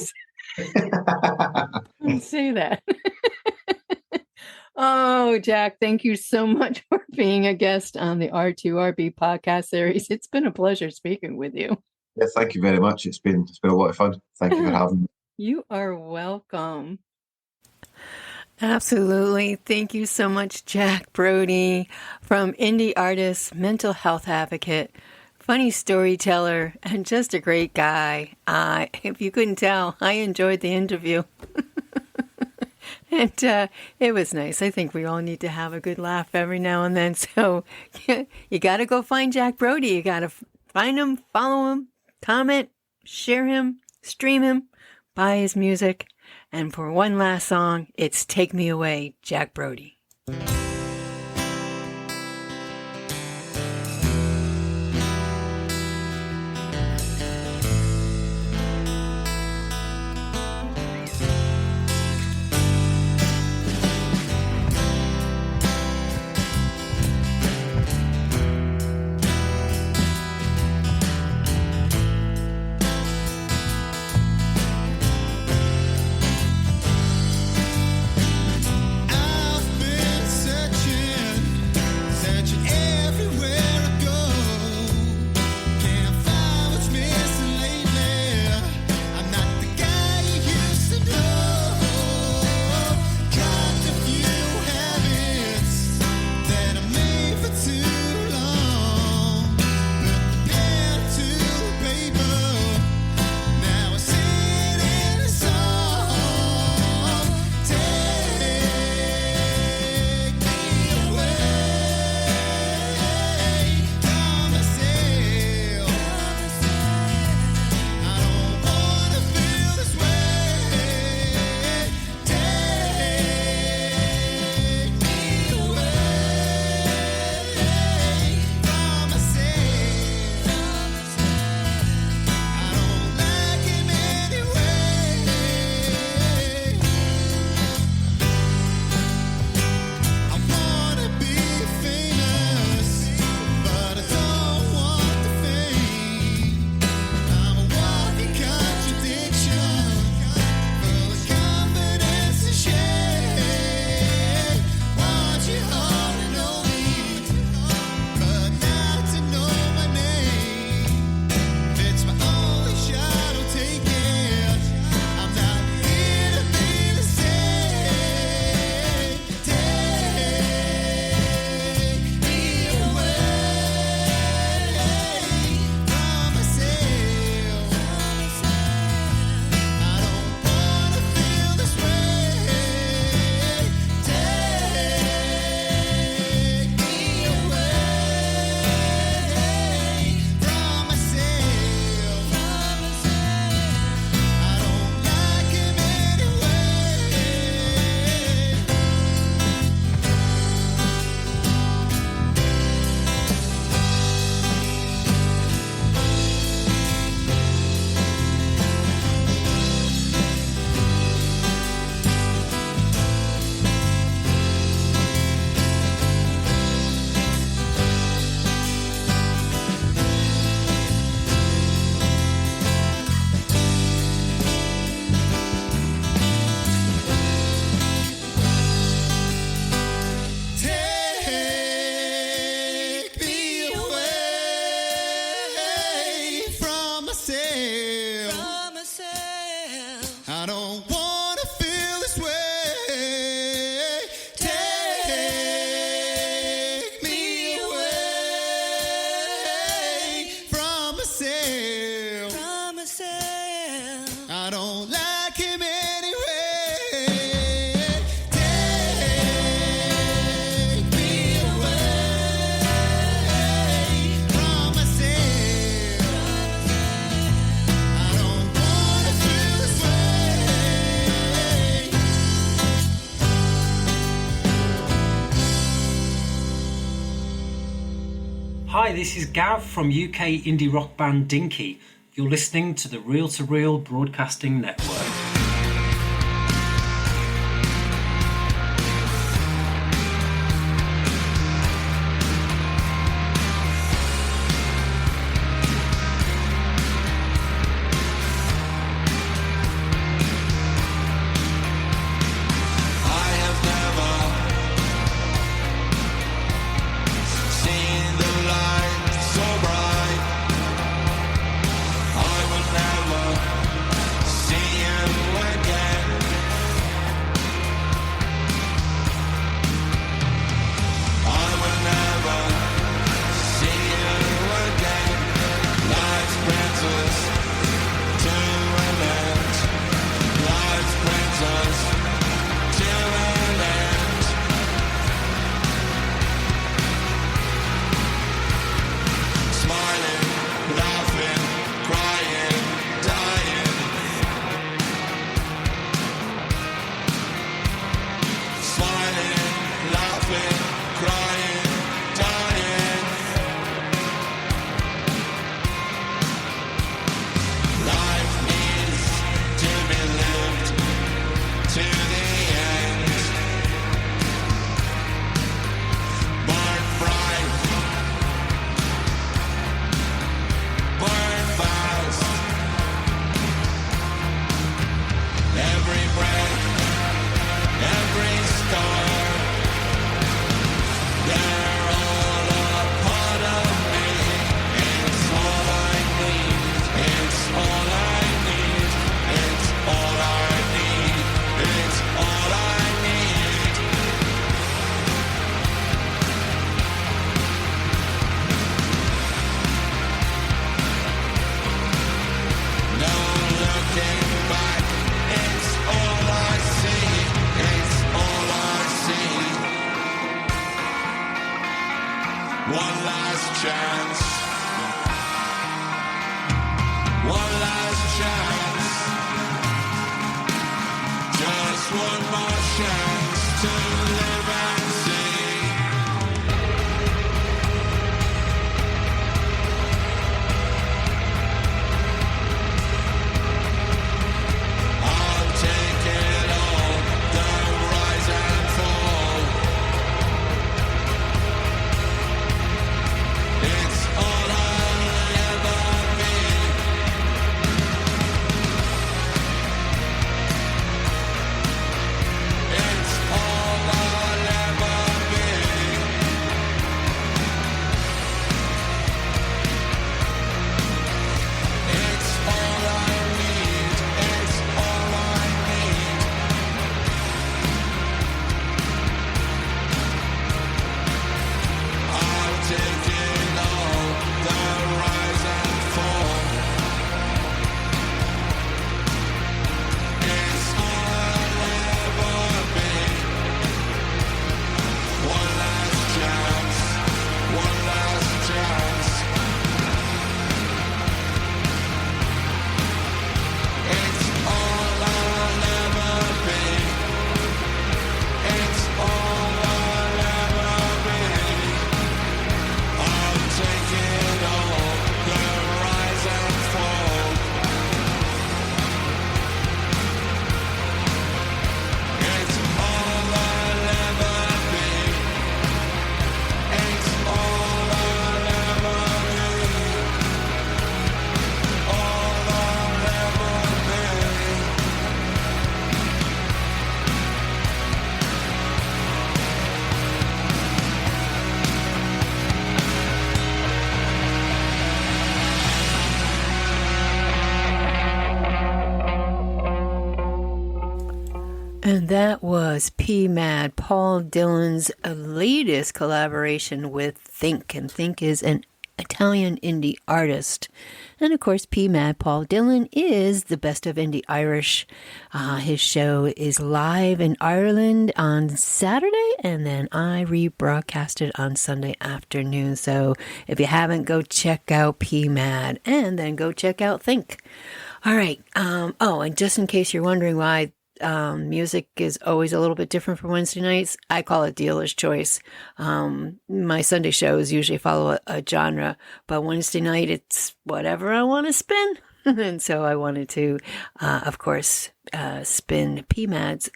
say that. Oh, Jack, thank you so much for being a guest on the R2RB podcast series. It's been a pleasure speaking with you. Yeah, thank you very much. It's been a lot of fun. Thank you for having me. You are welcome. Absolutely. Thank you so much, Jack Brodie, from indie artist, mental health advocate, funny storyteller, and just a great guy. If you couldn't tell, I enjoyed the interview. And it was nice. I think we all need to have a good laugh every now and then. So you got to go find Jack Brodie. You got to find him, follow him, comment, share him, stream him, buy his music. And for one last song, it's Take Me Away, Jack Brodie. I've Hi, this is Gav from UK indie rock band Dinky. You're listening to the Reel to Reel Broadcasting Network. And that was P. Mad, Paul Dillon's latest collaboration with Think. And Think is an Italian indie artist. And of course, P. Mad, Paul Dillon is the best of indie Irish. His show is live in Ireland on Saturday, and then I rebroadcast it on Sunday afternoon. So if you haven't, go check out P. Mad, and then go check out Think. All right. And just in case you're wondering why music is always a little bit different for Wednesday nights. I call it dealer's choice. My Sunday shows usually follow a genre, but Wednesday night it's whatever I want to spin. And so I wanted to, of course, spin PMAD's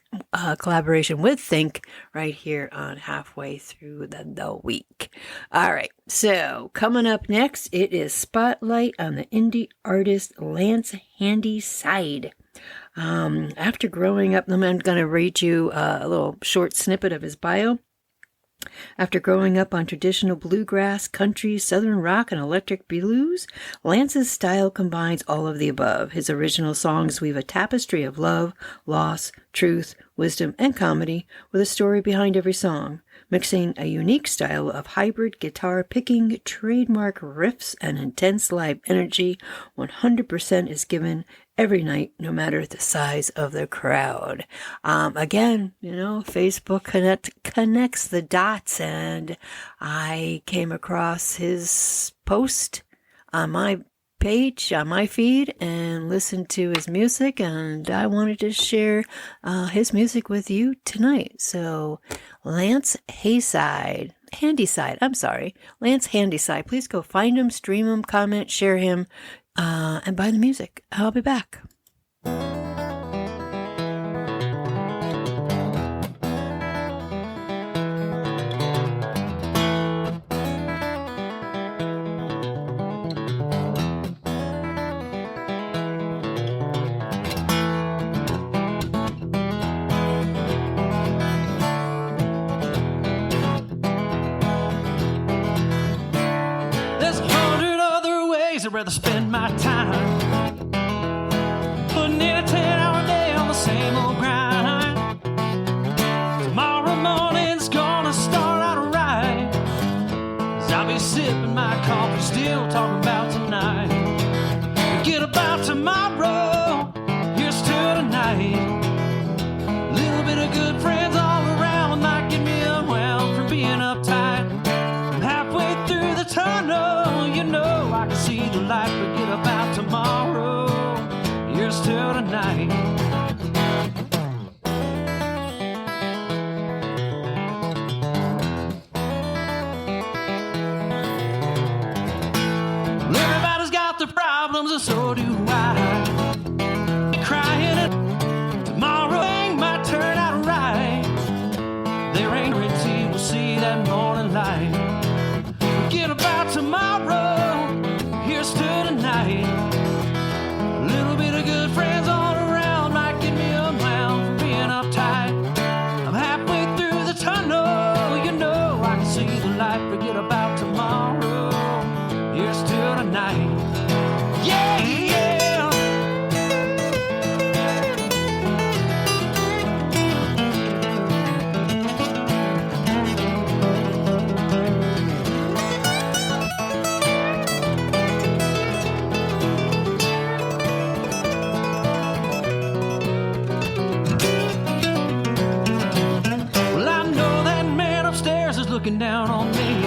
collaboration with Think right here on Halfway Through the Week. All right, so coming up next, it is Spotlight on the indie artist Lance Handyside. After growing up, I'm going to read you a little short snippet of his bio. After growing up on traditional bluegrass, country, southern rock, and electric blues, Lance's style combines all of the above. His original songs weave a tapestry of love, loss, truth, wisdom, and comedy with a story behind every song, mixing a unique style of hybrid guitar picking, trademark riffs, and intense live energy. 100% is given every night, no matter the size of the crowd. Again, Facebook connects the dots, and I came across his post on my page, on my feed, and listened to his music, and I wanted to share his music with you tonight. So, Lance Handyside. Lance Handyside. Please go find him, stream him, comment, share him, and buy the music. I'll be back. There's 100 other ways I'd rather spend my time. Putting in a 10-hour day on the same old grind. Tomorrow morning's gonna start out right. 'Cause I'll be sipping my coffee, still talking about tonight. Forget about tomorrow, here's to tonight. Little bit of good friends all around might get me unwound from being uptight. I'm halfway through the tunnel, I can see the light. Forget about tomorrow, here's to tonight. Well, everybody's got their problems, and so do I. Crying and tomorrow ain't might turn out right. There ain't guarantee we'll see that morning light. Forget about tomorrow, here's to tonight. A little bit of good friends all around might get me unwound from being uptight. I'm halfway through the tunnel, I can see the light. Forget about tomorrow, here's to tonight. Yeah, yeah. Looking down on me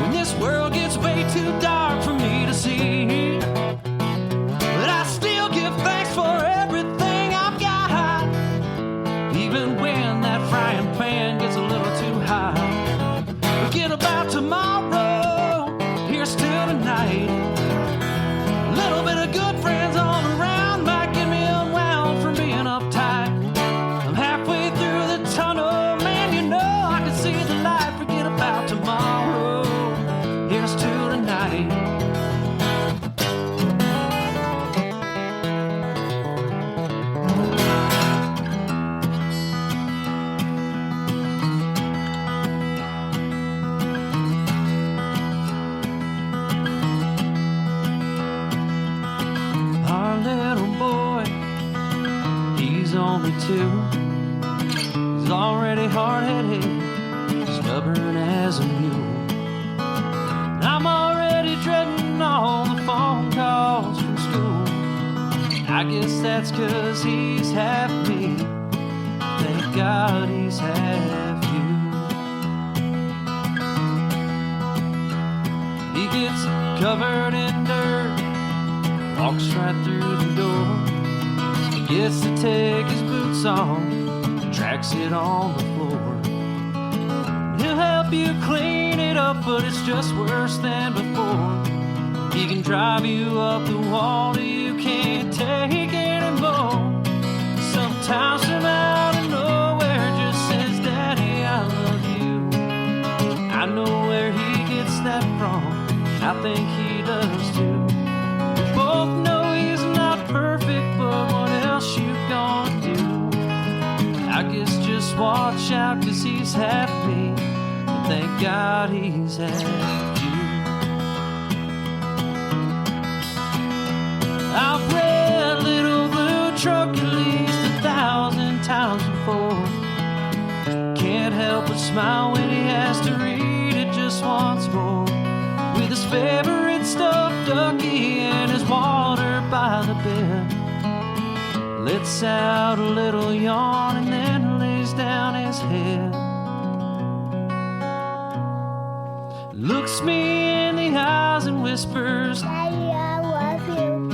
when this world gets way too dark for me to see. But I still give thanks for everything I've got, even when that frying pan gets a little too hot. Forget about tomorrow, here's to tonight. A little bit of good friends all around might get me unwound from being uptight. I'm halfway through the tunnel, see the light. Forget about tomorrow, here's to tonight. Our little boy, he's only 2. He's already hard-headed, stubborn as a mule. I'm already dreading all the phone calls from school. I guess that's 'cause he's half me. Thank God he's half you. He gets covered in dirt, walks right through the door. He Gets to take his boots off and tracks it on the floor. He'll help you clean it up, but it's just worse than before. He can drive you up the wall till you can't take anymore. Sometimes from out of nowhere just says, Daddy, I love you. I know where he gets that from, and I think he does too. We both know he's not perfect, but what else you gonna do? I guess just watch out, 'cause he's half me, and thank God he's half you. I've read Little Blue Truck at least 1,000 times before. Can't help but smile when he has to read it just once more. With his favorite stuffed ducky and his water by the bed. Lets out a little yawn and then lays down his head. Looks me in the eyes and whispers, Daddy, I love you.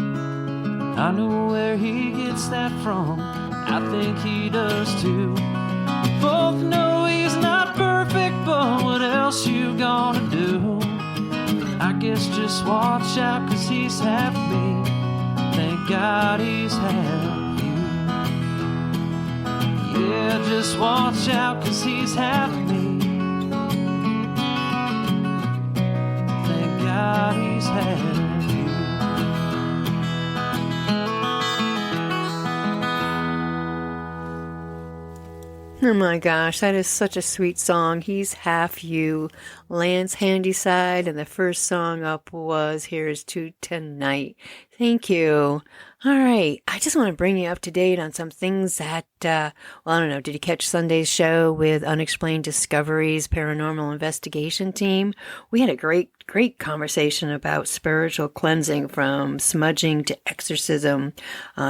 I know where he gets that from, I think he does too. We both know he's not perfect, but what else you gonna do? I guess just watch out, 'cause he's half me, thank God he's half you. Yeah, just watch out, 'cause he's half me, thank God he's half you. Oh my gosh, that is such a sweet song. He's Half You, Lance Handyside, and the first song up was Here's to Tonight. Thank you. All right, I just want to bring you up to date on some things that, well, I don't know, did you catch Sunday's show with Unexplained Discoveries Paranormal Investigation Team? We had a great conversation about spiritual cleansing, from smudging to exorcism.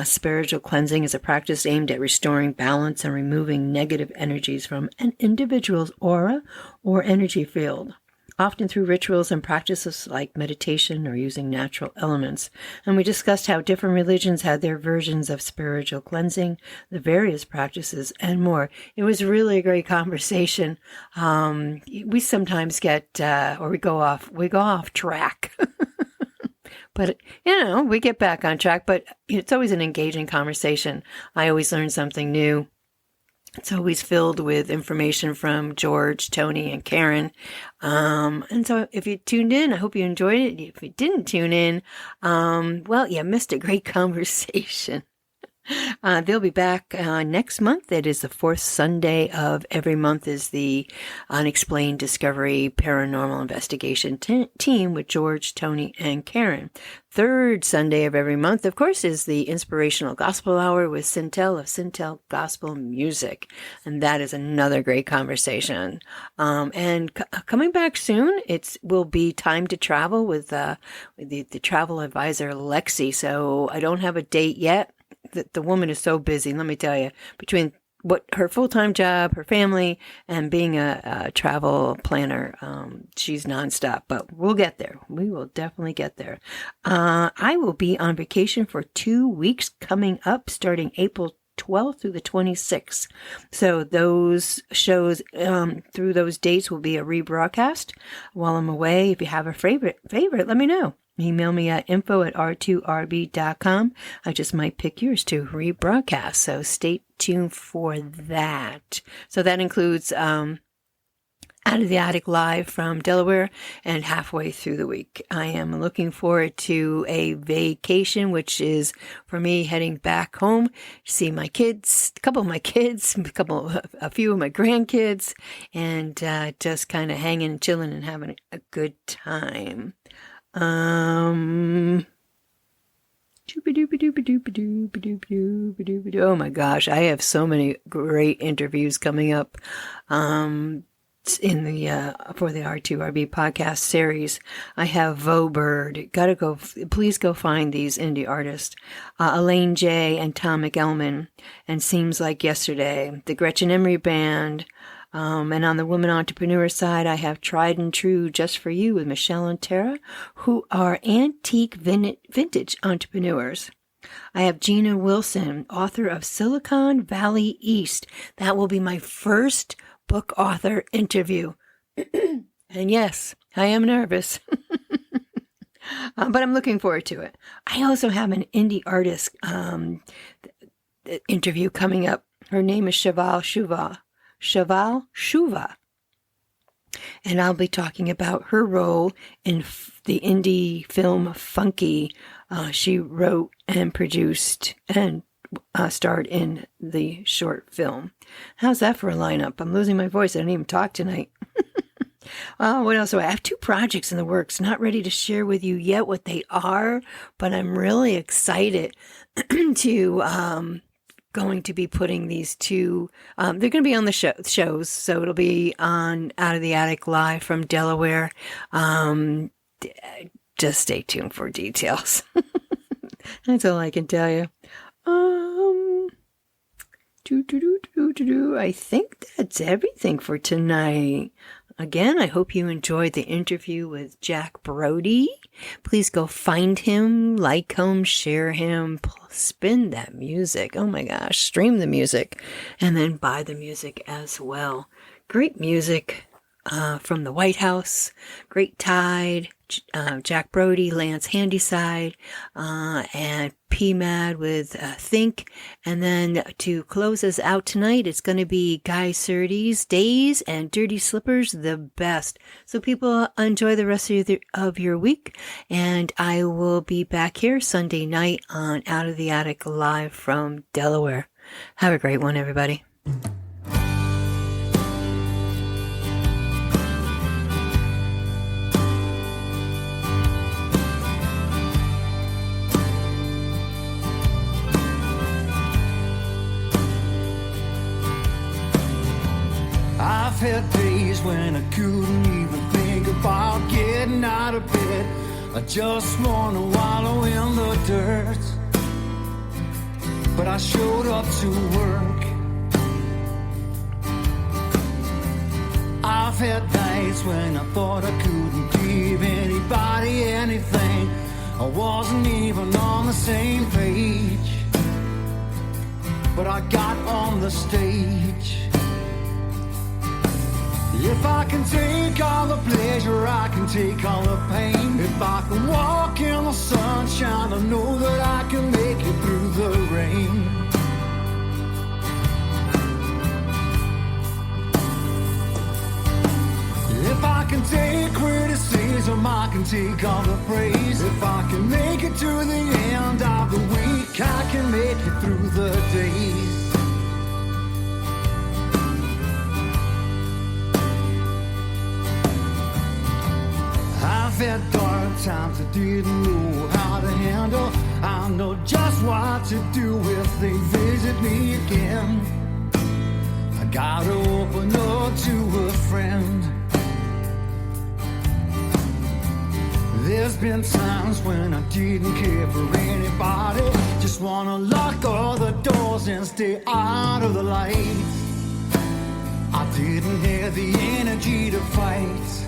Spiritual cleansing is a practice aimed at restoring balance and removing negative energies from an individual's aura or energy field, often through rituals and practices like meditation or using natural elements. And we discussed how different religions had their versions of spiritual cleansing, the various practices, and more. It was really a great conversation. We sometimes get, or we go off track. But, we get back on track, but it's always an engaging conversation. I always learn something new. It's always filled with information from George, Tony, and Karen. And so if you tuned in, I hope you enjoyed it. If you didn't tune in, well, you missed a great conversation. They'll be back next month. It is the fourth Sunday of every month is the Unexplained Discovery Paranormal Investigation team with George, Tony, and Karen. Third Sunday of every month, of course, is the Inspirational Gospel Hour with Cintel of Cintel Gospel Music. And that is another great conversation. And coming back soon, will be Time to Travel with the travel advisor, Lexi. So I don't have a date yet. The woman is so busy, let me tell you, between what her full-time job, her family, and being a travel planner, she's nonstop, but we'll get there. We will definitely get there. I will be on vacation for 2 weeks coming up, starting April 12th through the 26th. So those shows through those dates will be a rebroadcast while I'm away. If you have a favorite, let me know. Email me at info@r2rb.com. I just might pick yours to rebroadcast, so stay tuned for that. So that includes Out of the Attic Live from Delaware and Halfway Through the Week. I am looking forward to a vacation, which is for me heading back home to see my kids, a couple of my kids, a few of my grandkids, and just kind of hanging and chilling and having a good time. Oh my gosh, I have so many great interviews coming up in the for the R2RB podcast series. I have Vo Bird. Please go find these indie artists. Elaine J. and Tom McElman, and Seems Like Yesterday, the Gretchen Emery Band. And on the women entrepreneur side, I have Tried and True Just For You with Michelle and Tara, who are antique vintage entrepreneurs. I have Gina Wilson, author of Silicon Valley East. That will be my first book author interview. And yes, I am nervous, but I'm looking forward to it. I also have an indie artist interview coming up. Her name is Cheval Shuva. And I'll be talking about her role in the indie film Funky. She wrote and produced and starred in the short film. How's that for a lineup? I'm losing my voice. I didn't even talk tonight. What else do I have? 2 projects in the works. Not ready to share with you yet what they are, but I'm really excited to going to be putting these 2. They're going to be on the shows, so it'll be on Out of the Attic live from Delaware. Just stay tuned for details. That's all I can tell you. I think that's everything for tonight. Again, I hope you enjoyed the interview with Jack Brodie. Please go find him, like him, share him, spin that music. Oh my gosh, stream the music, and then buy the music as well. Great music from the White House, Great Tide, Jack Brodie, Lance Handyside, and PMAD with Think. And then to close us out tonight, it's going to be Guy Surtees, Days and Dirty Slippers, the best. So people enjoy the rest of your week. And I will be back here Sunday night on Out of the Attic live from Delaware. Have a great one, everybody. I've had days when I couldn't even think about getting out of bed. I just wanna wallow in the dirt. But I showed up to work. I've had nights when I thought I couldn't give anybody anything. I wasn't even on the same page. But I got on the stage. If I can take all the pleasure, I can take all the pain. If I can walk in the sunshine, I know that I can make it through the rain. If I can take criticism, I can take all the praise. If I can make it to the end of the week, I can make it through the days. I've had dark times I didn't know how to handle. I know just what to do if they visit me again. I gotta open up to a friend. There's been times when I didn't care for anybody. Just wanna lock all the doors and stay out of the light. I didn't have the energy to fight.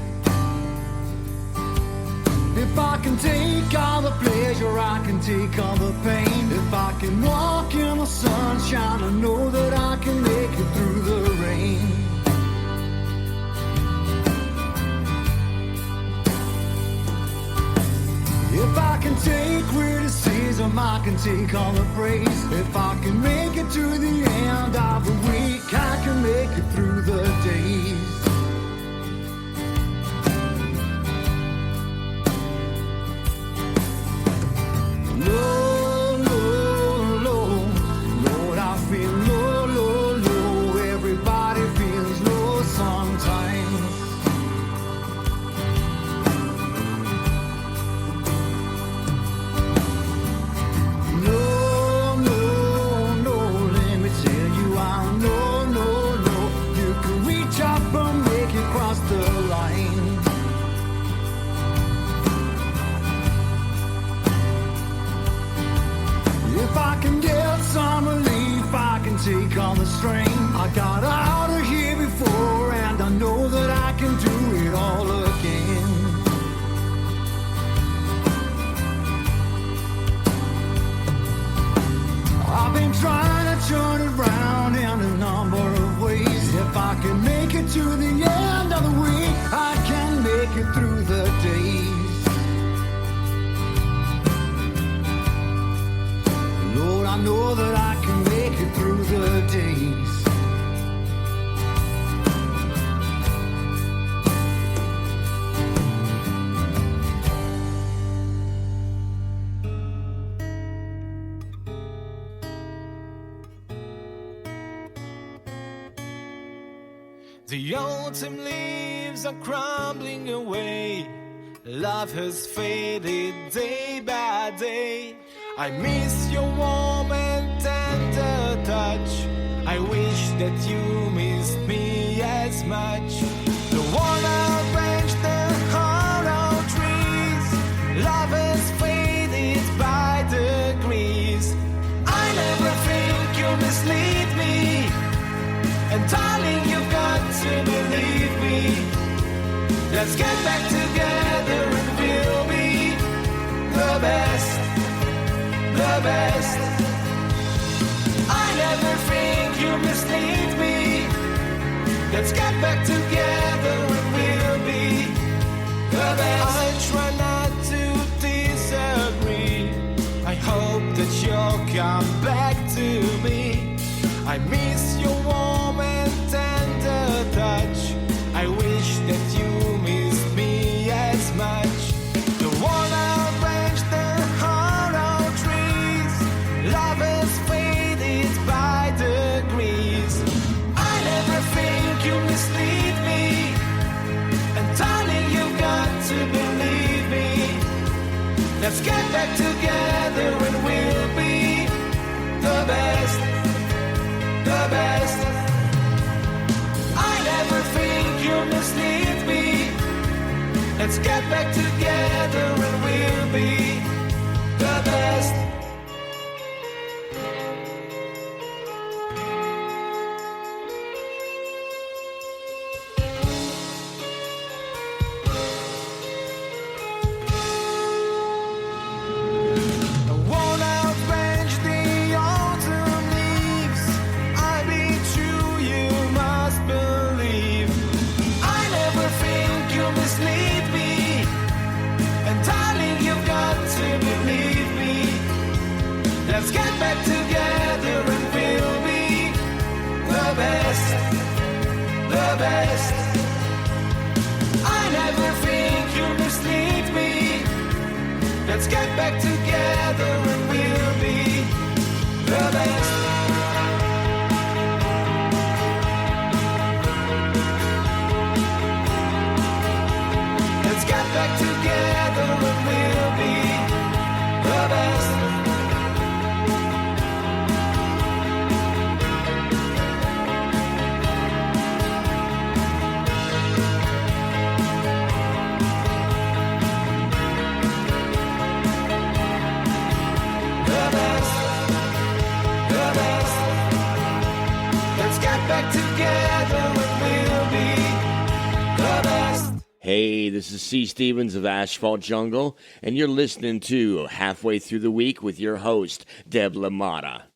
If I can take all the pleasure, I can take all the pain. If I can walk in the sunshine, I know that I can make it through the rain. If I can take criticism, I can take all the praise. If I can make it to the end of the week, I can make it through the days. Low, low, low, Lord, I feel low, low, low. Everybody feels low sometimes. No, no, no, let me tell you I'm low, low, low. You can reach up I know that I can make it through the days. The autumn leaves are crumbling away. Love has faded day by day. I miss your warm and tender touch. I wish that you missed me as much. The worn-out bench, the hollow trees. Love has faded by degrees. I never think you mislead me. And darling, you've got to believe me. Let's get back together and we'll be the best, the best. I never think you mislead me. Let's get back together and we'll be the best. I try not to disagree. I hope that you'll come back to me. I miss your warm and tender touch. I wish that you missed me as much. The worn-out bench, the hollow trees. Love has faded by degrees. I never think you mislead me. And darling, you've got to believe me. Let's get back together and we'll be the best, the best. I never think you mislead me. Let's get back together and we'll be the best. A worn-out bench, the autumn leaves. I'll be true, you must believe. I never think you mislead me. And darling, you've got to believe me. Let's get back together and we'll be the best, the best. I never think you mislead me. Let's get back together and we'll be the best. Let's get back together and we'll be the best. The best, the best. Let's get back together and we'll be the best. Hey, this is C. Stevens of Asphalt Jungle, and you're listening to Halfway Through the Week with your host, Deb LaMotta.